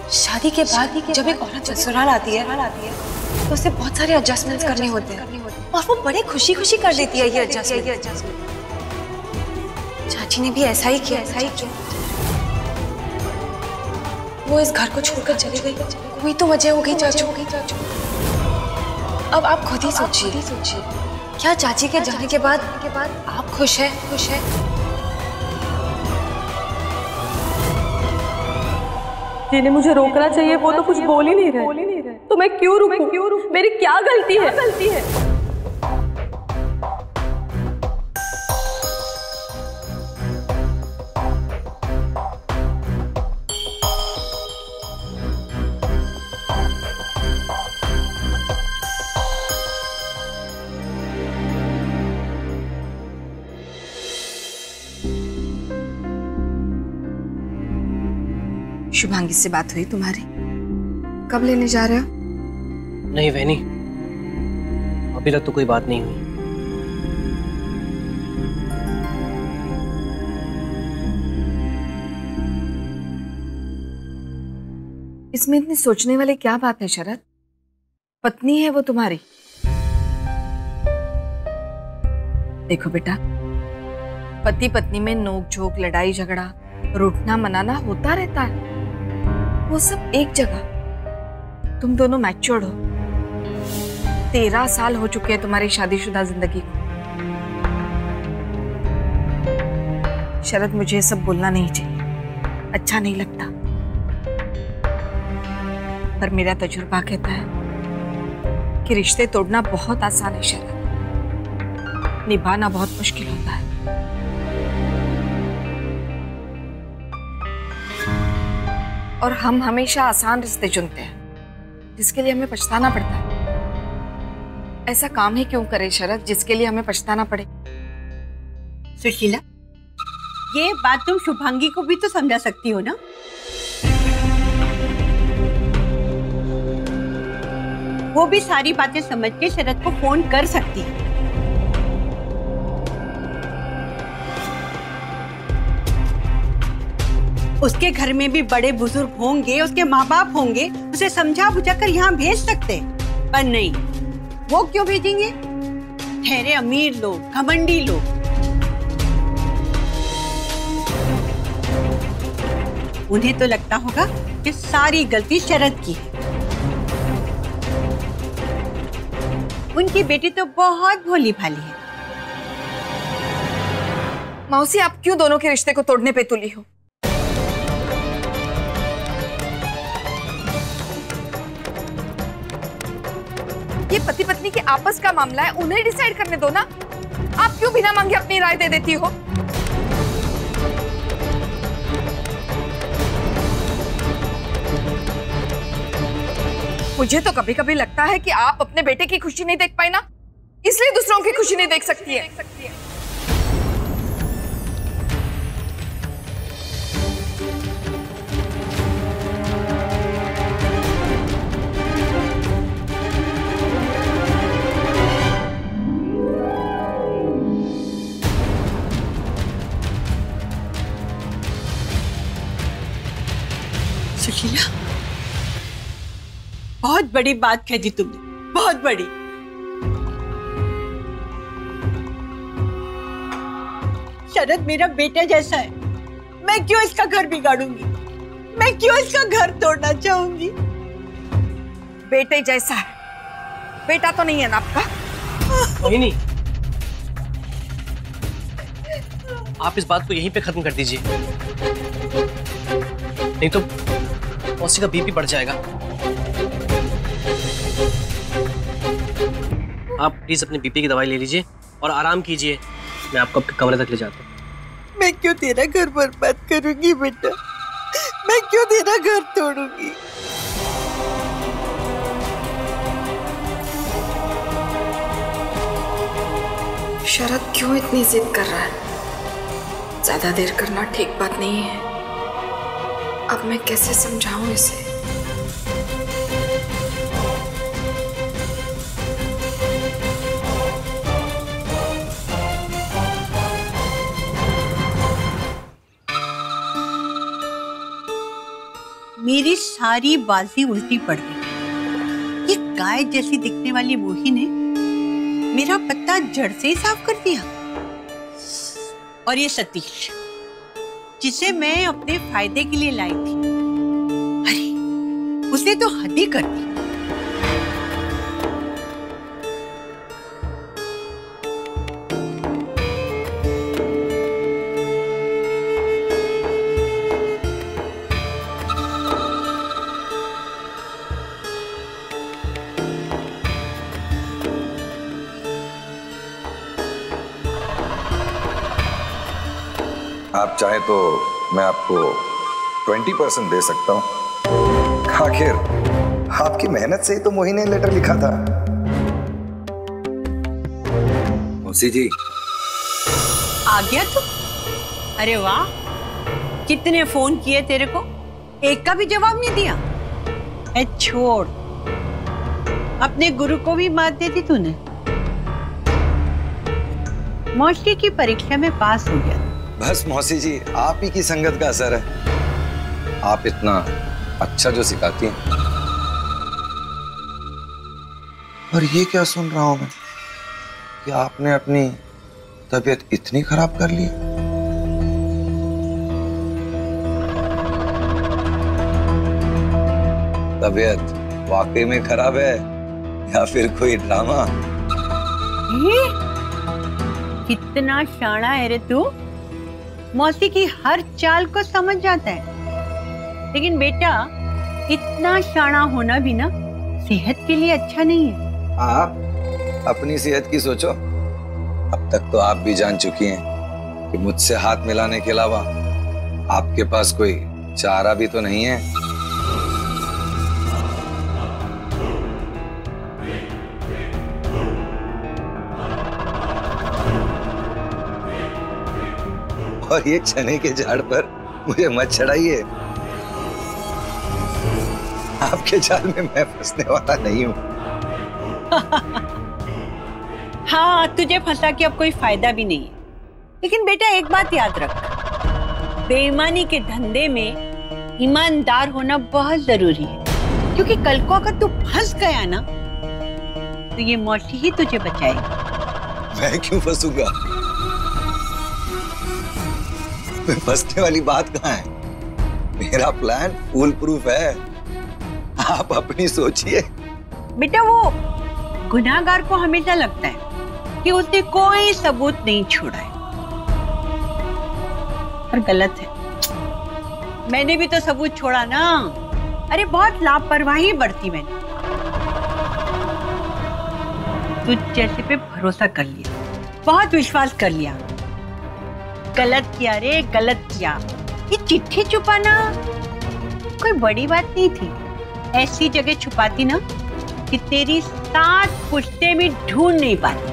शादी के बाद जब एक औरत ससुराल आती है तो उसे बहुत सारे एडजस्टमेंट्स करने होते हैं और वो बड़े खुशी खुशी कर लेती है ये एडजस्टमेंट। चाची ने भी ऐसा ही किया। वो इस घर को छोड़कर चली गई, कोई तो वजह हो गई चाचू। अब आप खुद ही सोचिए, क्या चाची के जाने के बाद आप खुश है? जिन्हें मुझे रोकना चाहिए वो तो कुछ बोल ही नहीं रहे, तो मैं क्यों रुकूं? मेरी क्या गलती है? शुभांगी से बात हुई तुम्हारी? कब लेने जा रहे हो? नहीं वहनी, अभी तक तो कोई बात नहीं हुई। इसमें इतनी सोचने वाली क्या बात है शरद? पत्नी है वो तुम्हारी। देखो बेटा, पति पत्नी में नोक झोंक, लड़ाई झगड़ा, रूठना मनाना होता रहता है, वो सब एक जगह। तुम दोनों मैच्योर्ड हो, 13 साल हो चुके हैं तुम्हारी शादीशुदा जिंदगी को। शरद, मुझे सब बोलना नहीं चाहिए, अच्छा नहीं लगता, पर मेरा तजुर्बा कहता है कि रिश्ते तोड़ना बहुत आसान है शरद, निभाना बहुत मुश्किल होता है। और हम हमेशा आसान रिश्ते चुनते हैं जिसके लिए हमें पछताना पड़ता है। ऐसा काम ही क्यों करें शरद जिसके लिए हमें पछताना पड़े? सुशीला, ये बात तुम शुभांगी को भी तो समझा सकती हो ना। वो भी सारी बातें समझ के शरद को फोन कर सकती है। उसके घर में भी बड़े बुजुर्ग होंगे, उसके माँ बाप होंगे, उसे समझा बुझा कर यहाँ भेज सकते, पर नहीं, वो क्यों भेजेंगे? ठहरे अमीर लोग, घमंडी लोग। उन्हें तो लगता होगा कि सारी गलती शरद की है। उनकी बेटी तो बहुत भोली भाली है। मौसी, आप क्यों दोनों के रिश्ते को तोड़ने पे तुली हो? ये पति पत्नी के आपस का मामला है, उन्हें डिसाइड करने दो ना। आप क्यों बिना मांगे अपनी राय दे देती हो? मुझे तो कभी कभी लगता है कि आप अपने बेटे की खुशी नहीं देख पाई ना, इसलिए दूसरों की खुशी नहीं देख सकती है। सुशीला, बहुत बड़ी बात कह दी तुमने, बहुत बड़ी। शरद मेरा बेटा जैसा है, मैं क्यों इसका घर बिगाड़ूंगी? मैं क्यों इसका घर तोड़ना चाहूंगी? बेटे जैसा है, बेटा तो नहीं है ना आपका? नहीं, आप इस बात को यहीं पे खत्म कर दीजिए, नहीं तो मौसी का बीपी बढ़ जाएगा। आप प्लीज अपने बीपी की दवाई ले लीजिए और आराम कीजिए, मैं आपको आपके कमरे तक ले जाता हूँ। मैं क्यों तेरा घर बर्बाद करूंगी बेटा? मैं क्यों तेरा घर तोड़ूंगी? शरद क्यों इतनी जिद कर रहा है? ज्यादा देर करना ठीक बात नहीं है। अब मैं कैसे समझाऊं इसे? मेरी सारी बाजी उल्टी पड़ गई। ये गाय जैसी दिखने वाली मोही ने मेरा पत्ता जड़ से ही साफ कर दिया। और ये सतीश, जिसे मैं अपने फायदे के लिए लाई थी, अरे उसने तो हद ही कर दी। आप चाहे तो मैं आपको 20% दे सकता हूं। आखिर आपकी मेहनत से ही तो मोही ने लेटर लिखा था। मौसी जी, आ गया तू? अरे वाह, कितने फोन किए तेरे को, एक का भी जवाब नहीं दिया। ए छोड़, अपने गुरु को भी मात दे दी तूने। मौसी की परीक्षा में पास हो गया। बस मौसी जी, आप ही की संगत का असर है। आप इतना अच्छा जो सिखाती हैं। और ये क्या सुन रहा हूं मैं कि आपने अपनी तबीयत इतनी खराब कर ली। तबीयत वाकई में खराब है या फिर कोई ड्रामा? कितना शाना है रे तू, मौसी की हर चाल को समझ जाता है। लेकिन बेटा, इतना शाना होना भी ना सेहत के लिए अच्छा नहीं है। आप अपनी सेहत की सोचो। अब तक तो आप भी जान चुकी हैं कि मुझसे हाथ मिलाने के अलावा आपके पास कोई चारा भी तो नहीं है। और ये चने के झाड़ पर मुझे मत चढ़ाइए। आपके जाल में मैं फंसने वाला नहीं हूं। हाँ, तुझे फंसा के अब कोई फायदा भी नहीं है। लेकिन बेटा एक बात याद रख, बेईमानी के धंधे में ईमानदार होना बहुत जरूरी है। क्योंकि कल को अगर तू फंस गया ना, तो ये मौसी ही तुझे बचाएगी। मैं क्यों फंसूंगा? फंसने वाली बात कहाँ है? मेरा प्लान फूल प्रूफ है। आप अपनी सोचिए। बेटा, वो गुनाहगार को हमेशा लगता है कि उसने कोई सबूत नहीं छोड़ा है, पर गलत है। मैंने भी तो सबूत छोड़ा ना। अरे बहुत लापरवाही बरती मैंने। तुझ जैसे पे भरोसा कर लिया, बहुत विश्वास कर लिया। गलत किया रे, गलत किया। ये चिट्ठी छुपाना कोई बड़ी बात नहीं थी। ऐसी जगह छुपाती ना कि तेरी 7 पुश्तें भी ढूंढ नहीं पाती।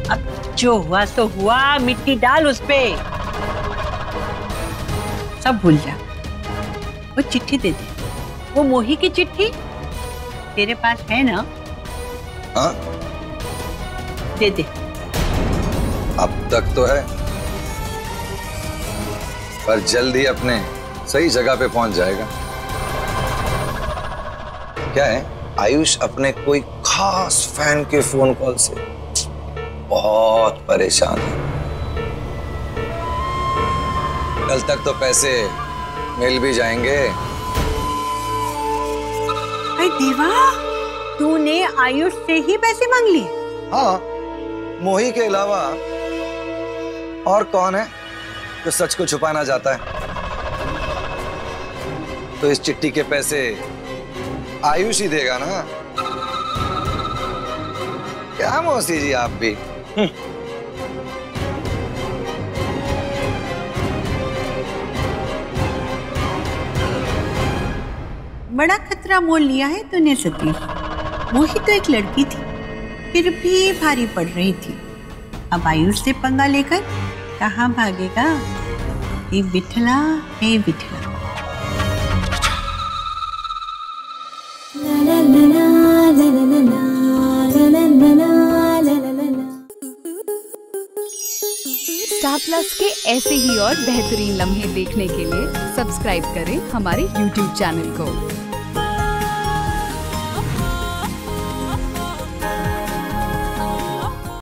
अब जो हुआ सो हुआ, मिट्टी डाल उस पे, सब भूल जा। वो चिट्ठी दे दे, वो मोही की चिट्ठी तेरे पास है ना? हाँ, दे दे। अब तक तो है, पर जल्द ही अपने सही जगह पे पहुंच जाएगा। क्या है, आयुष अपने कोई खास फैन के फोन कॉल से बहुत परेशान है। कल तक तो पैसे मिल भी जाएंगे। अरे देवा, तूने आयुष से ही पैसे मांग लिए? हाँ, मोही के अलावा और कौन है जो सच को छुपाना चाहता है? तो इस चिट्ठी के पैसे आयुष ही देगा ना। क्या मौसी जी, आप भी बड़ा खतरा मोल लिया है तूने सतीश। मोही तो एक लड़की थी, फिर भी भारी पड़ रही थी। अब आयुष से पंगा लेकर कहाँ भागेगा? हे विठला, हे विठला। स्टार प्लस के ऐसे ही और बेहतरीन लम्हे देखने के लिए सब्सक्राइब करें हमारे YouTube चैनल को।